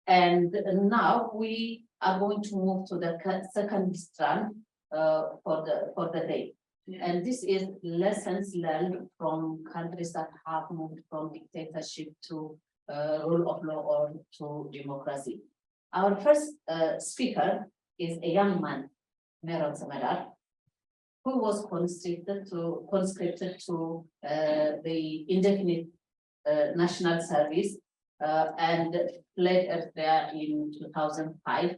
And now we are going to move to the second strand for the day. And this is lessons learned from countries that have moved from dictatorship to rule of law or to democracy. Our first speaker is a young man, Meron Semedar, who was conscripted to the indefinite national service and fled Eritrea in 2005.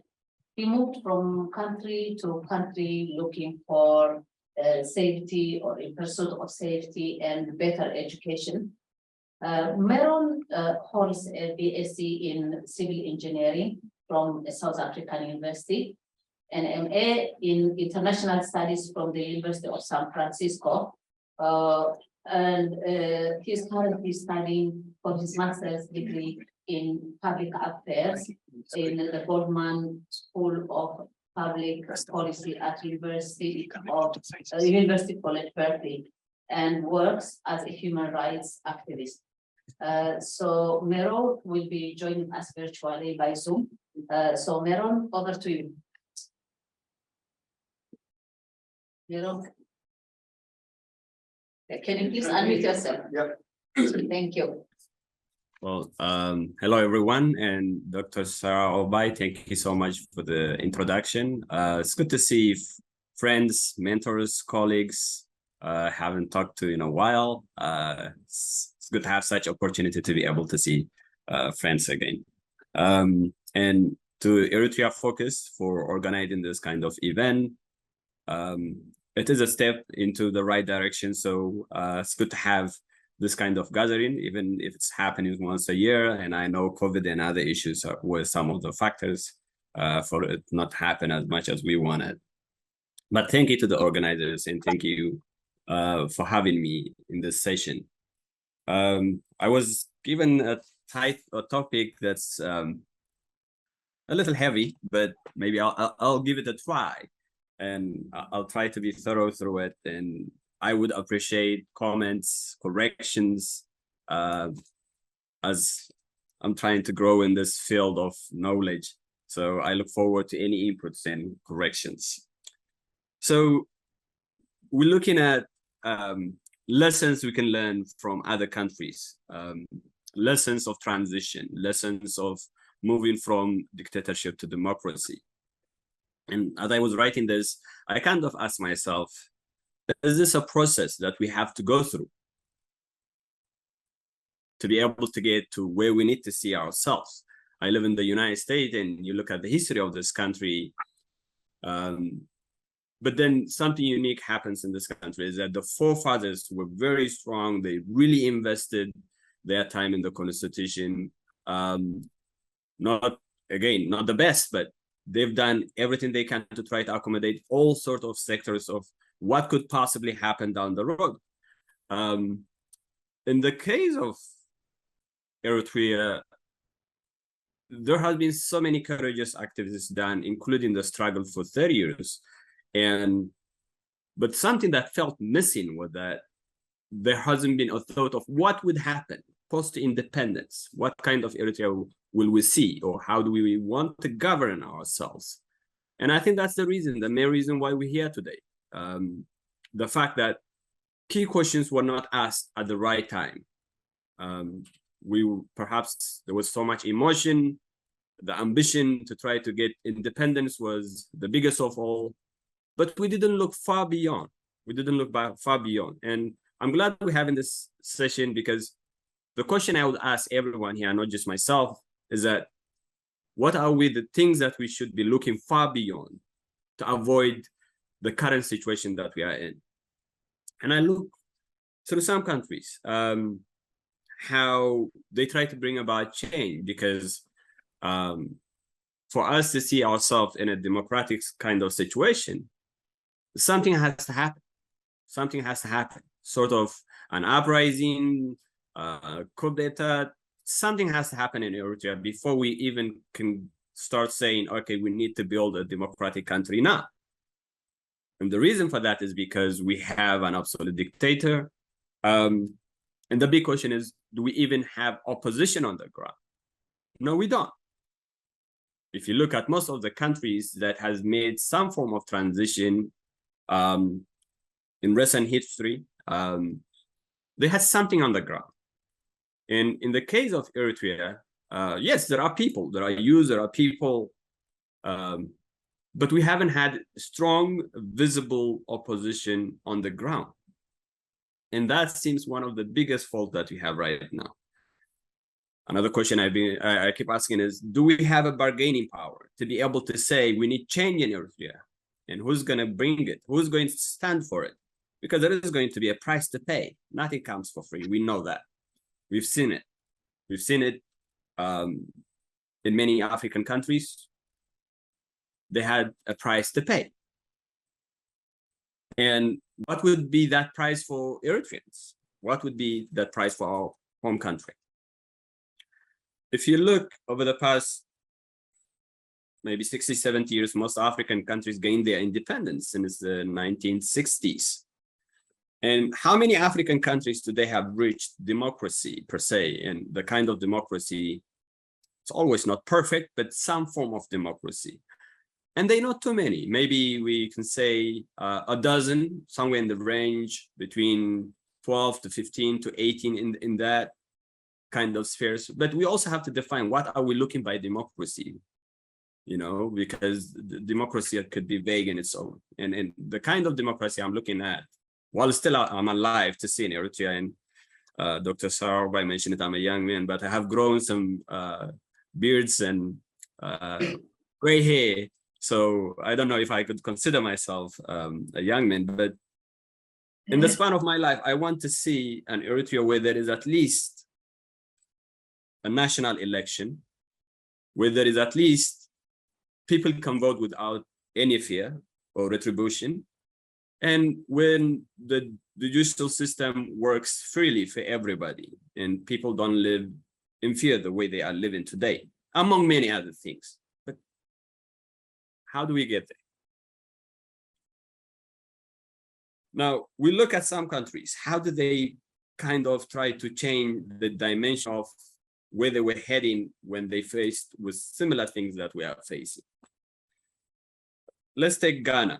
He moved from country to country looking for safety or in pursuit of safety and better education. Meron holds a BSc in civil engineering from a South African university, an MA in international studies from the University of San Francisco, and he's currently studying for his master's degree in public affairs in the Goldman School of Public Policy at University College Berkeley, and works as a human rights activist. So Meron will be joining us virtually by Zoom. So Meron, over to you. Meron, can you please unmute yourself? Yep. Thank you. Well, hello everyone, and Dr. Sarah Obai, thank you so much for the introduction. It's good to see friends, mentors, colleagues haven't talked to in a while. It's good to have such opportunity to be able to see friends again. And to Eritrea Focus for organizing this kind of event. It is a step into the right direction, so it's good to have this kind of gathering, even if it's happening once a year. And I know COVID and other issues were some of the factors for it not happen as much as we wanted. But thank you to the organizers, and thank you for having me in this session. I was given a topic that's a little heavy, but maybe I'll give it a try, and I'll try to be thorough through it. And I would appreciate comments, corrections, as I'm trying to grow in this field of knowledge. So I look forward to any inputs and corrections. So we're looking at lessons we can learn from other countries, lessons of transition, lessons of moving from dictatorship to democracy. And as I was writing this, I kind of asked myself, is this a process that we have to go through to be able to get to where we need to see ourselves? I live in the United States, and you look at the history of this country, but then something unique happens in this country is that the forefathers were very strong. They really invested their time in the Constitution. Not the best, but they've done everything they can to try to accommodate all sorts of sectors of what could possibly happen down the road. In the case of Eritrea, there has been so many courageous activities done, including the struggle for 30 years. But something that felt missing was that there hasn't been a thought of what would happen post-independence. What kind of Eritrea will we see, or how do we want to govern ourselves? And I think that's the reason, the main reason why we're here today. The fact that key questions were not asked at the right time. Perhaps there was so much emotion. The ambition to try to get independence was the biggest of all, but we didn't look far beyond. We didn't look far beyond. And I'm glad we're having this session, because the question I would ask everyone here, not just myself, is that what are the things that we should be looking far beyond to avoid the current situation that we are in? And I look through some countries, how they try to bring about change, because for us to see ourselves in a democratic kind of situation, something has to happen. Something has to happen. Sort of an uprising, coup d'etat, something has to happen in Eritrea before we even can start saying, okay, we need to build a democratic country now. And the reason for that is because we have an absolute dictator. And the big question is, do we even have opposition on the ground? No, we don't. If you look at most of the countries that has made some form of transition in recent history, they had something on the ground. And in the case of Eritrea, yes, there are people, there are youth, there are people, but we haven't had strong, visible opposition on the ground. And that seems one of the biggest faults that we have right now. Another question I keep asking is, do we have a bargaining power to be able to say we need change in Eritrea? And who's going to bring it? Who's going to stand for it? Because there is going to be a price to pay. Nothing comes for free. We know that. We've seen it. We've seen it in many African countries. They had a price to pay. And what would be that price for Eritreans? What would be that price for our home country? If you look over the past maybe 60, 70 years, most African countries gained their independence since the 1960s. And how many African countries do they have reached democracy per se? And the kind of democracy, it's always not perfect, but some form of democracy. And they're not too many. Maybe we can say a dozen, somewhere in the range between 12 to 15 to 18 in that kind of spheres. But we also have to define what are we looking by democracy, you know, because the democracy could be vague in its own. And the kind of democracy I'm looking at, while still I'm alive to see in Eritrea, and Dr. Sarbai mentioned it, I'm a young man, but I have grown some beards and gray hair. So I don't know if I could consider myself a young man, but in the span of my life, I want to see an Eritrea where there is at least a national election, where there is at least people can vote without any fear or retribution, and when the judicial system works freely for everybody and people don't live in fear the way they are living today, among many other things. But how do we get there? Now, we look at some countries. How do they kind of try to change the dimension of where they were heading when they faced with similar things that we are facing? Let's take Ghana.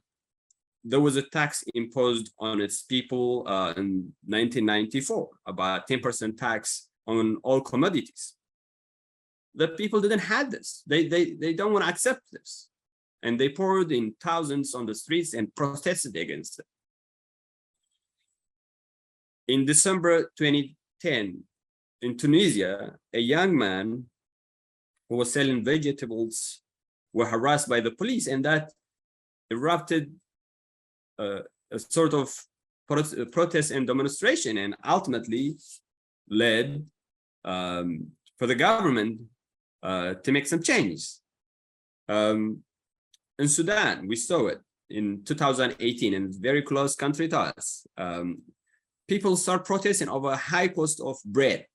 There was a tax imposed on its people in 1994, about 10% tax on all commodities. The people didn't have this. They don't want to accept this. And they poured in thousands on the streets and protested against it. In December 2010, in Tunisia, a young man who was selling vegetables were harassed by the police, and that erupted a sort of protest and demonstration, and ultimately led for the government to make some changes. In Sudan, we saw it in 2018, in a very close country to us. People start protesting over a high cost of bread.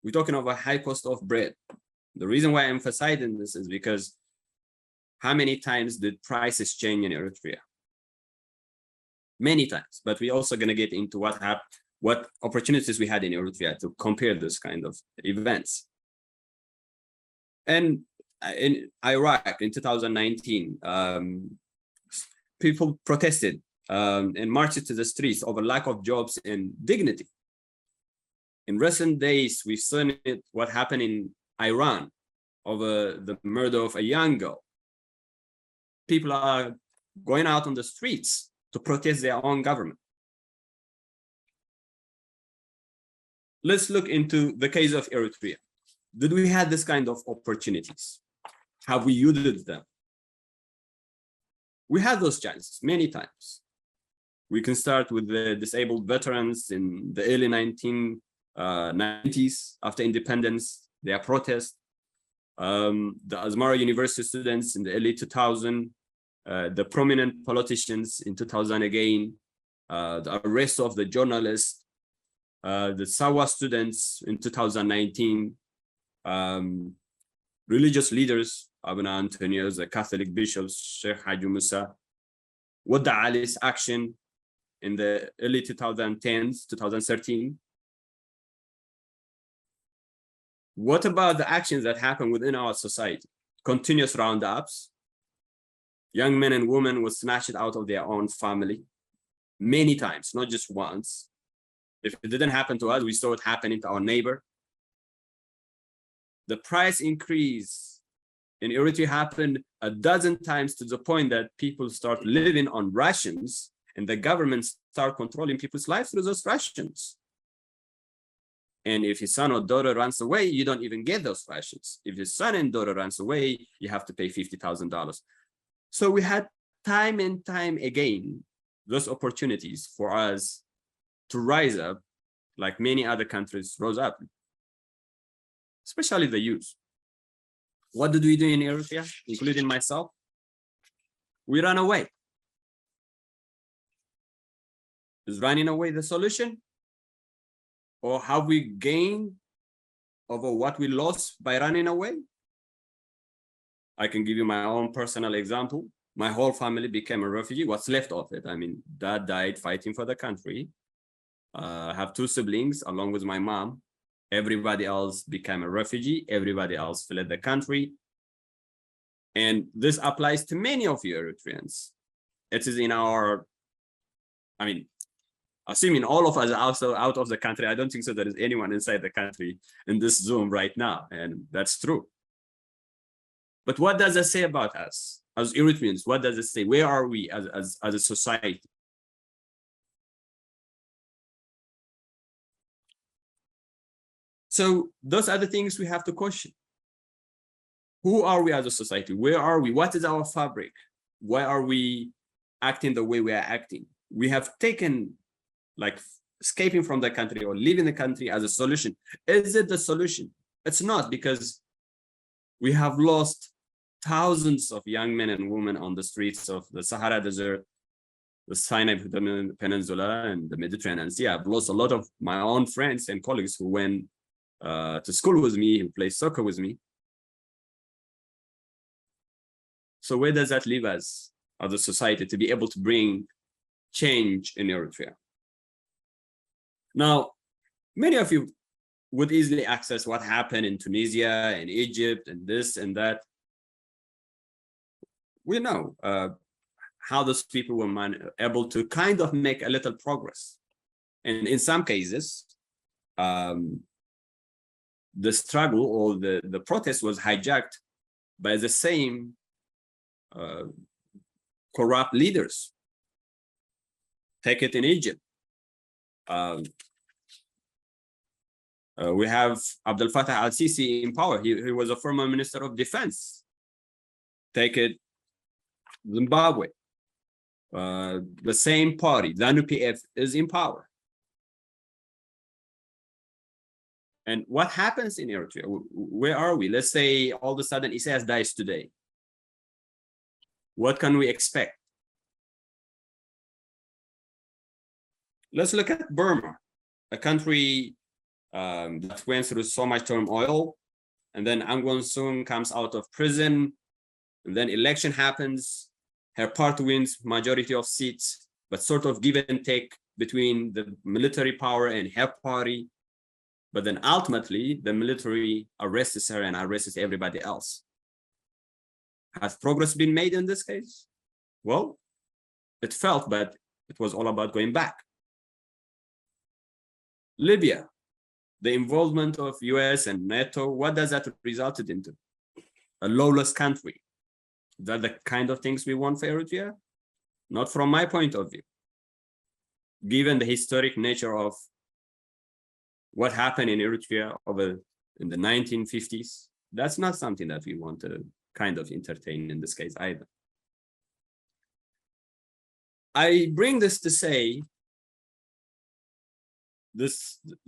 We're talking about high cost of bread. The reason why I'm emphasizing this is because how many times did prices change in Eritrea? Many times, but we're also going to get into what opportunities we had in Eritrea to compare this kind of events. And in Iraq in 2019, people protested and marched to the streets over lack of jobs and dignity. In recent days, we've seen what happened in Iran over the murder of a young girl. People are going out on the streets to protest their own government. Let's look into the case of Eritrea. Did we have this kind of opportunities? Have we used them? We had those chances many times. We can start with the disabled veterans in the early 1990s after independence, their protest. The Asmara University students in the early 2000s, the prominent politicians in 2000 again, the arrest of the journalists. the Sawa students in 2019, religious leaders, Abuna Antonio, the Catholic bishops, Sheikh Haji Musa, Wadda Ali's action in the early 2010s, 2013. What about the actions that happen within our society? Continuous roundups. Young men and women were snatched out of their own family many times, not just once. If it didn't happen to us, we saw it happening to our neighbor. The price increase in Eritrea happened a dozen times to the point that people start living on rations and the government start controlling people's lives through those rations. And if his son or daughter runs away, you don't even get those rations. If his son and daughter runs away, you have to pay $50,000. So we had time and time again, those opportunities for us to rise up like many other countries rose up, especially the youth. What did we do in Eritrea, including myself? We ran away. Is running away the solution? Or have we gained over what we lost by running away? I can give you my own personal example. My whole family became a refugee. What's left of it? I mean, dad died fighting for the country. I have two siblings along with my mom. Everybody else became a refugee. Everybody else fled the country. And this applies to many of you Eritreans. It is in our, I mean, assuming all of us are also out of the country, I don't think so there is anyone inside the country in this Zoom right now. And that's true. But what does it say about us as Eritreans? What does it say? Where are we as a society? So those are the things we have to question. Who are we as a society? Where are we? What is our fabric? Why are we acting the way we are acting? We have taken like escaping from the country or leaving the country as a solution. Is it the solution? It's not, because we have lost thousands of young men and women on the streets of the Sahara Desert, the Sinai Peninsula, and the Mediterranean Sea. I've lost a lot of my own friends and colleagues who went to school with me, who play soccer with me. So where does that leave us as a society to be able to bring change in Eritrea? Now, many of you would easily access what happened in Tunisia and Egypt and this and that. We know how those people were able to kind of make a little progress. And in some cases, the struggle or the protest was hijacked by the same corrupt leaders. Take it in Egypt. We have Abdel Fattah al-Sisi in power. He was a former minister of defense. Take it Zimbabwe. The same party, the ZANU-PF, is in power. And what happens in Eritrea? Where are we? Let's say all of a sudden Isaias dies today. What can we expect? Let's look at Burma, a country that went through so much turmoil, and then Aung San Suu Kyi comes out of prison, and then election happens. Her party wins majority of seats, but sort of give and take between the military power and her party. But then ultimately, the military arrests her and arrests everybody else. Has progress been made in this case? Well, it felt, but it was all about going back. Libya, the involvement of US and NATO, what does that result into? A lawless country. Is that the kind of things we want for Eritrea? Not from my point of view. Given the historic nature of what happened in Eritrea in the 1950s, that's not something that we want to kind of entertain in this case either. I bring this to say the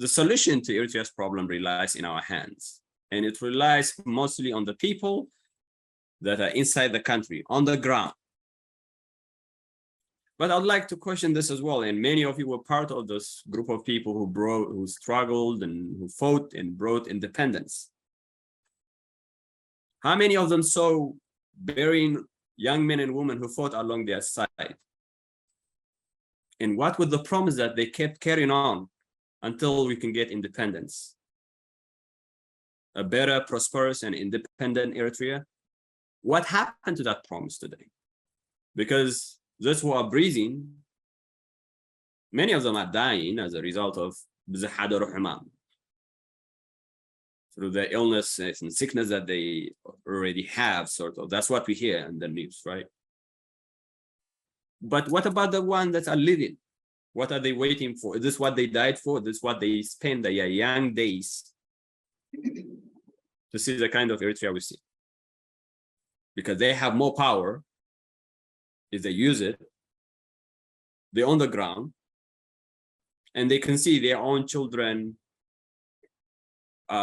solution to Eritrea's problem relies in our hands, and it relies mostly on the people that are inside the country, on the ground. But I'd like to question this as well. And many of you were part of this group of people who struggled and who fought and brought independence. How many of them saw burying young men and women who fought along their side? And what was the promise that they kept carrying on until we can get independence? A better, prosperous, and independent Eritrea? What happened to that promise today? Because those who are breathing, many of them are dying as a result of through the illness and sickness that they already have, sort of. That's what we hear in the news, right? But what about the ones that are living? What are they waiting for? Is this what they died for? Is this what they spend their young days to see the kind of Eritrea we see? Because they have more power if they use it. They're on the ground and they can see their own children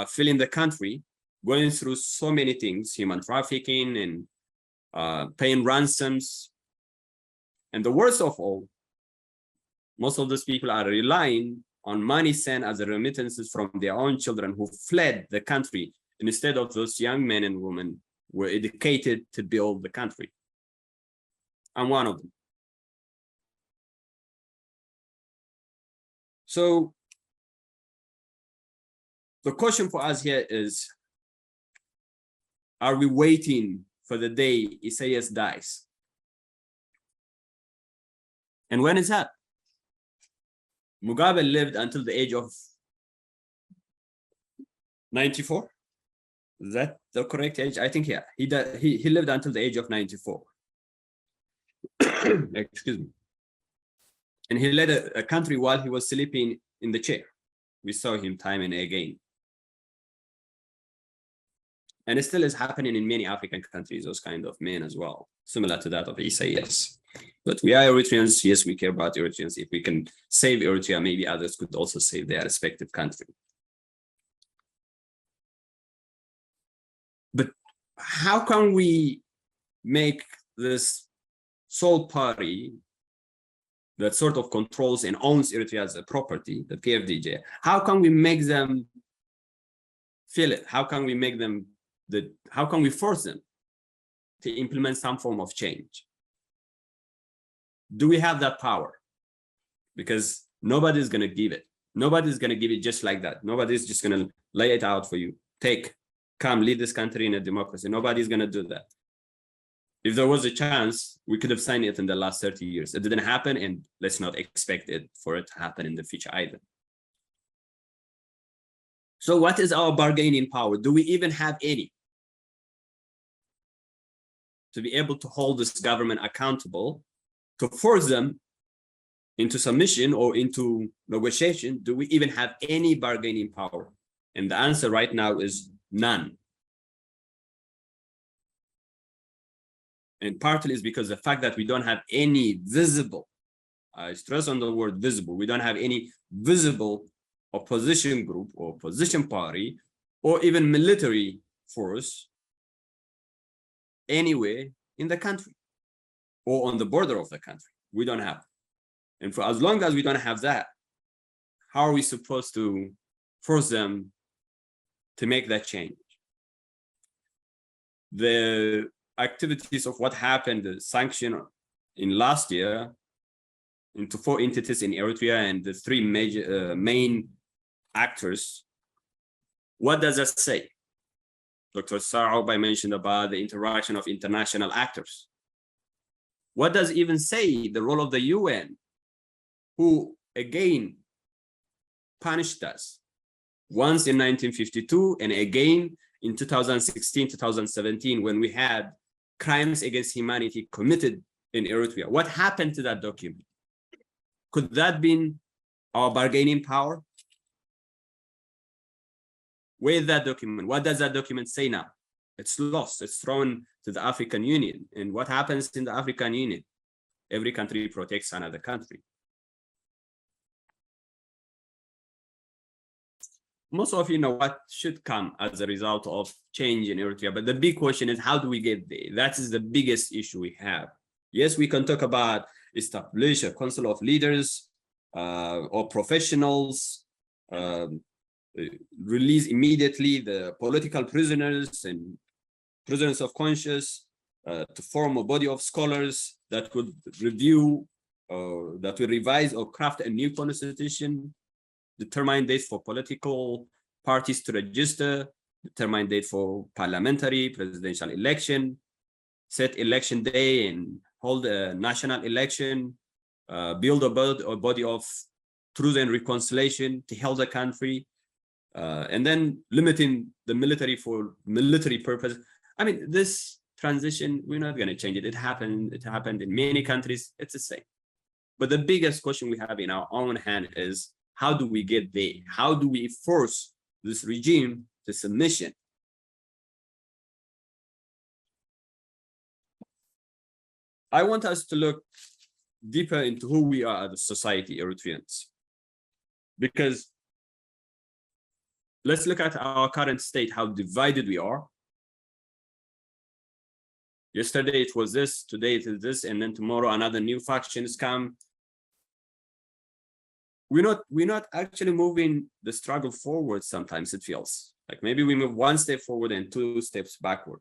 filling the country, going through so many things, human trafficking and paying ransoms. And the worst of all, most of those people are relying on money sent as remittances from their own children who fled the country, instead of those young men and women who were educated to build the country. I'm one of them. So the question for us here is, are we waiting for the day Isaias dies? And when is that? Mugabe lived until the age of 94. Is that the correct age? I think, yeah. He lived until the age of 94. Excuse me. And he led a country while he was sleeping in the chair. We saw him time and again. And it still is happening in many African countries, those kind of men as well, similar to that of Isaias. But we are Eritreans. Yes, we care about Eritreans. If we can save Eritrea, maybe others could also save their respective country. But how can we make this sole party that sort of controls and owns Eritrea as a property, the PFDJ, how can we make them feel it? How can we make them, how can we force them to implement some form of change? Do we have that power? Because nobody's going to give it. Nobody's going to give it just like that. Nobody's just going to lay it out for you. Come lead this country in a democracy. Nobody's going to do that. If there was a chance, we could have signed it in the last 30 years. It didn't happen, and let's not expect it for it to happen in the future either. So what is our bargaining power? Do we even have any? To be able to hold this government accountable, to force them into submission or into negotiation, do we even have any bargaining power? And the answer right now is none. And partly is because the fact that we don't have any visible, I stress on the word visible, we don't have any visible opposition group or opposition party or even military force anywhere in the country or on the border of the country. We don't have. And for as long as we don't have that, how are we supposed to force them to make that change? The activities of what happened, the sanction in last year into 4 entities in Eritrea and the 3 major main actors, what does that say? Dr. Saraubai mentioned about the interaction of international actors. What does even say the role of the UN, who again punished us once in 1952 and again in 2016, 2017, when we had crimes against humanity committed in Eritrea? What happened to that document? Could that be our bargaining power? Where is that document? What does that document say now? It's lost. It's thrown to the African Union. And what happens in the African Union? Every country protects another country. Most of you know what should come as a result of change in Eritrea, but the big question is, how do we get there? That is the biggest issue we have. Yes, we can talk about establish a council of leaders or professionals, release immediately the political prisoners and prisoners of conscience, to form a body of scholars that could review, that will revise or craft a new constitution, determine dates for political parties to register, determine date for parliamentary, presidential election, set election day and hold a national election, build a body of truth and reconciliation to help the country, and then limiting the military for military purpose. I mean, this transition, we're not going to change it. It happened in many countries. It's the same. But the biggest question we have in our own hand is, how do we get there? How do we force this regime to submission? I want us to look deeper into who we are as a society, Eritreans. Because let's look at our current state, how divided we are. Yesterday it was this, today it is this, and then tomorrow another new factions come. We're not actually moving the struggle forward. Sometimes it feels like maybe we move one step forward and two steps backward.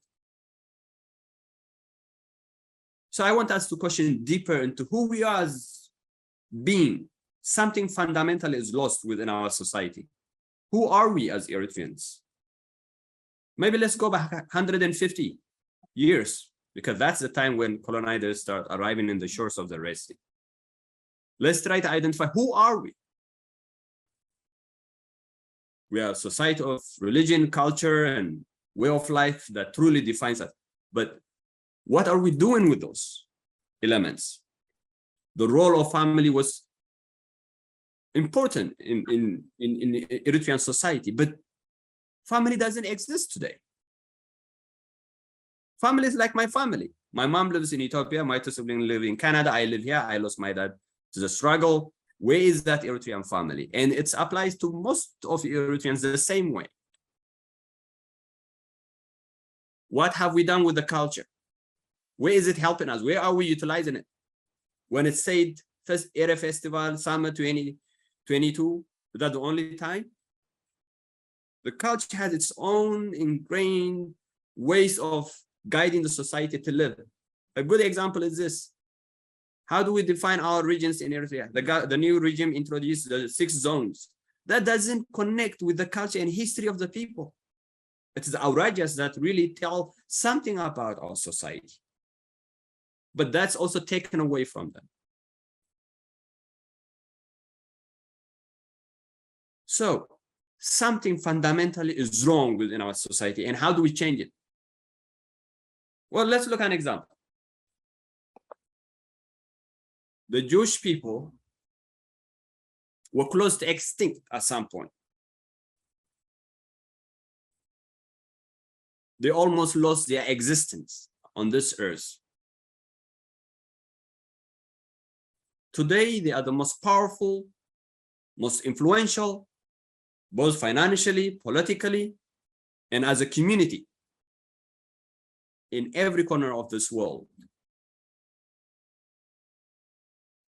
So I want us to question deeper into who we are as being. Something fundamental is lost within our society. Who are we as Eritreans? Maybe let's go back 150 years, because that's the time when colonizers start arriving in the shores of the Red Sea. Let's try to identify, who are we? We are a society of religion, culture, and way of life that truly defines us. But what are we doing with those elements? The role of family was important in Eritrean society, but family doesn't exist today. Family is like my family. My mom lives in Ethiopia, my two siblings live in Canada, I live here, I lost my dad to the struggle. Where is that Eritrean family? And it applies to most of Eritreans the same way. What have we done with the culture? Where is it helping us? Where are we utilizing it? When it said first Era Festival, summer 2022, is that the only time? The culture has its own ingrained ways of guiding the society to live. A good example is this. How do we define our regions in Eritrea? The new regime introduced the 6 zones. That doesn't connect with the culture and history of the people. It is outrageous that really tell something about our society. But that's also taken away from them. So something fundamentally is wrong within our society, and how do we change it? Well, let's look at an example. The Jewish people were close to extinct at some point. They almost lost their existence on this earth. Today, they are the most powerful, most influential, both financially, politically, and as a community in every corner of this world.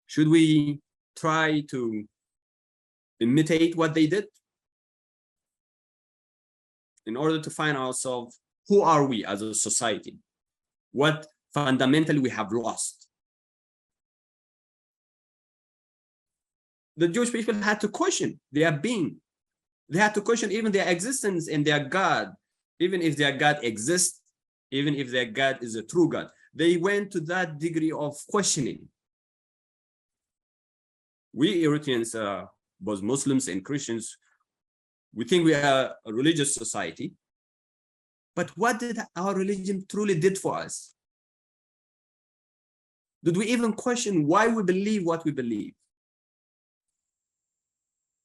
Should we try to imitate what they did? In order to find ourselves, who are we as a society? What fundamentally we have lost? The Jewish people had to question their being. They had to question even their existence and their God, even if their God exists, even if their God is a true God. They went to that degree of questioning. We Eritreans, both Muslims and Christians, we think we are a religious society. But what did our religion truly did for us? Did we even question why we believe what we believe?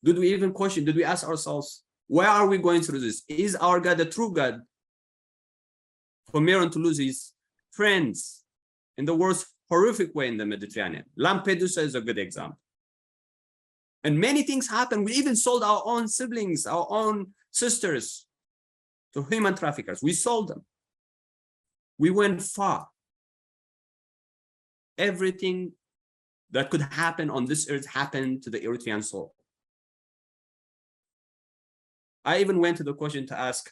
Did we even question, did we ask ourselves, why are we going through this? Is our God a true God? For Meron to lose his friends in the worst horrific way in the Mediterranean. Lampedusa is a good example. And many things happened. We even sold our own siblings, our own sisters to human traffickers. We sold them. We went far. Everything that could happen on this earth happen to the Eritrean soul. I even went to the question to ask,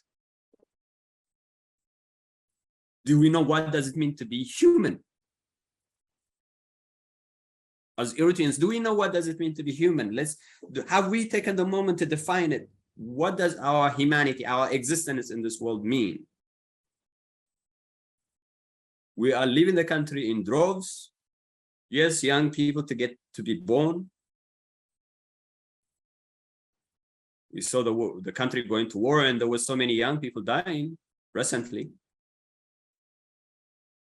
do we know what does it mean to be human? As Eritreans, do we know what does it mean to be human? Have we taken the moment to define it? What does our humanity, our existence in this world mean? We are leaving the country in droves. Yes, young people to get to be born. We saw the country going to war, and there were so many young people dying recently.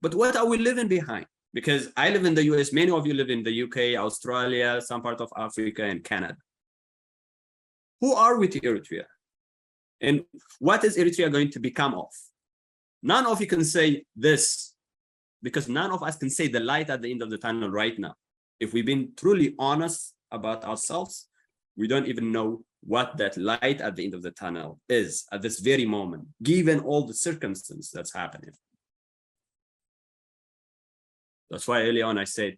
But what are we leaving behind? Because I live in the US, many of you live in the UK, Australia, some part of Africa, and Canada. Who are we to Eritrea? And what is Eritrea going to become of? None of you can say this, because none of us can say the light at the end of the tunnel right now. If we've been truly honest about ourselves, we don't even know what that light at the end of the tunnel is at this very moment, given all the circumstances that's happening. That's why early on I said,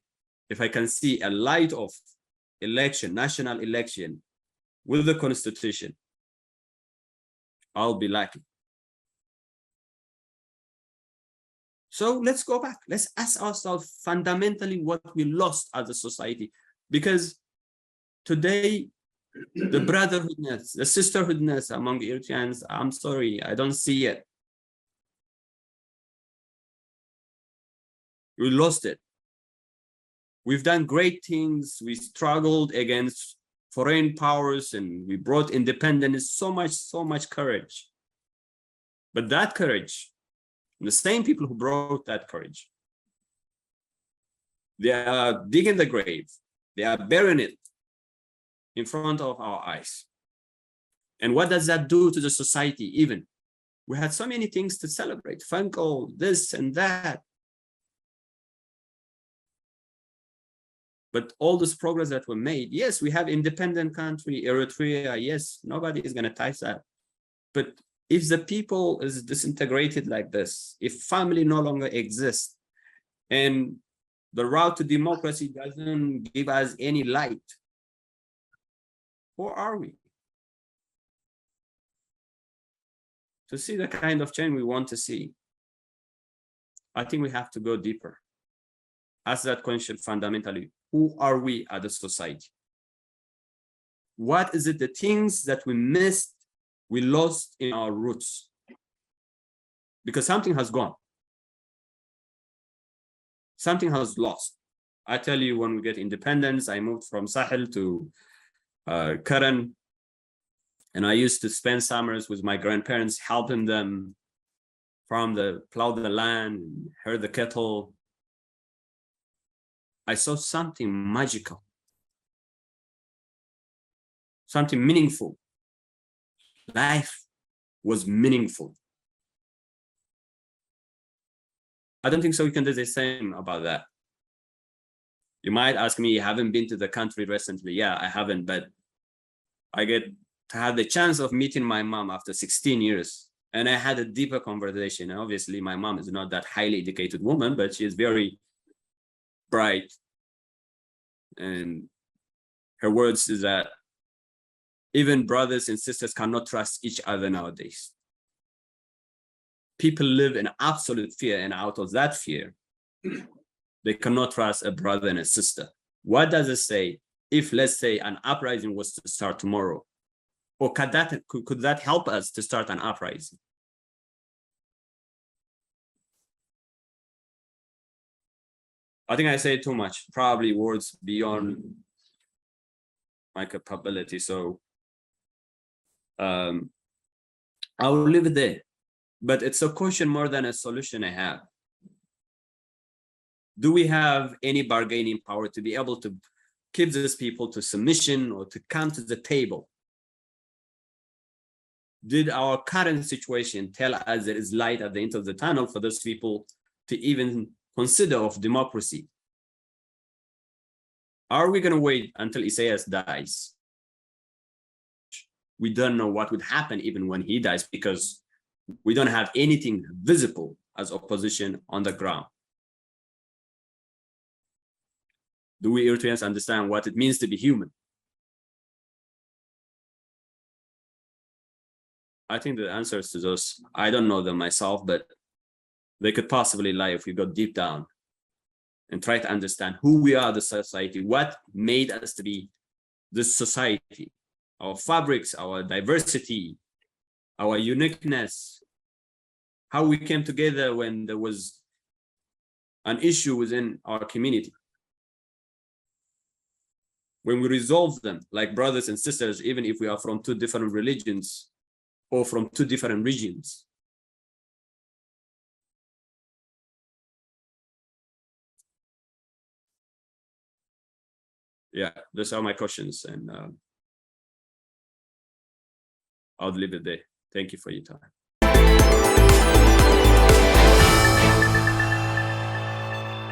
if I can see a light of election, national election with the constitution, I'll be lucky. So let's go back. Let's ask ourselves fundamentally what we lost as a society. Because today, the brotherhoodness, the sisterhoodness among Eritreans, I'm sorry, I don't see it. We lost it. We've done great things. We struggled against foreign powers and we brought independence, so much courage. But that courage, the same people who brought that courage, they are digging the grave. They are burying it in front of our eyes. And what does that do to the society even? We had so many things to celebrate, Funko, this and that. But all this progress that were made, yes, we have independent country, Eritrea, yes, nobody is going to touch that. But if the people is disintegrated like this, if family no longer exists, and the route to democracy doesn't give us any light, who are we? To see the kind of change we want to see, I think we have to go deeper. Ask that question fundamentally. Who are we as a society? What is it, the things that we missed, we lost in our roots? Because something has gone. Something has lost. I tell you, when we get independence, I moved from Sahel to Karen, and I used to spend summers with my grandparents, helping them plow the land, herd the cattle. I saw something magical, something meaningful. Life was meaningful. I don't think so we can do the same about that. You might ask me, you haven't been to the country recently. Yeah, I haven't, but I get to have the chance of meeting my mom after 16 years. And I had a deeper conversation. And obviously, my mom is not that highly educated woman, but she is very bright. And her words is that even brothers and sisters cannot trust each other nowadays. People live in absolute fear, and out of that fear, they cannot trust a brother and a sister. What does it say if, let's say, an uprising was to start tomorrow? Or could that help us to start an uprising? I think I say too much, probably words beyond my capability. So I will leave it there. But it's a question more than a solution I have. Do we have any bargaining power to be able to keep these people to submission or to come to the table? Did our current situation tell us there is light at the end of the tunnel for those people to even consider of democracy? Are we going to wait until Isaias dies? We don't know what would happen even when he dies, because we don't have anything visible as opposition on the ground. Do we Eritreans understand what it means to be human? I think the answers to those, I don't know them myself, but they could possibly lie if we go deep down and try to understand who we are, the society, what made us to be this society, our fabrics, our diversity, our uniqueness, how we came together when there was an issue within our community. When we resolve them like brothers and sisters, even if we are from two different religions or from two different regions. Yeah, those are my questions, and I'll leave it there. Thank you for your time.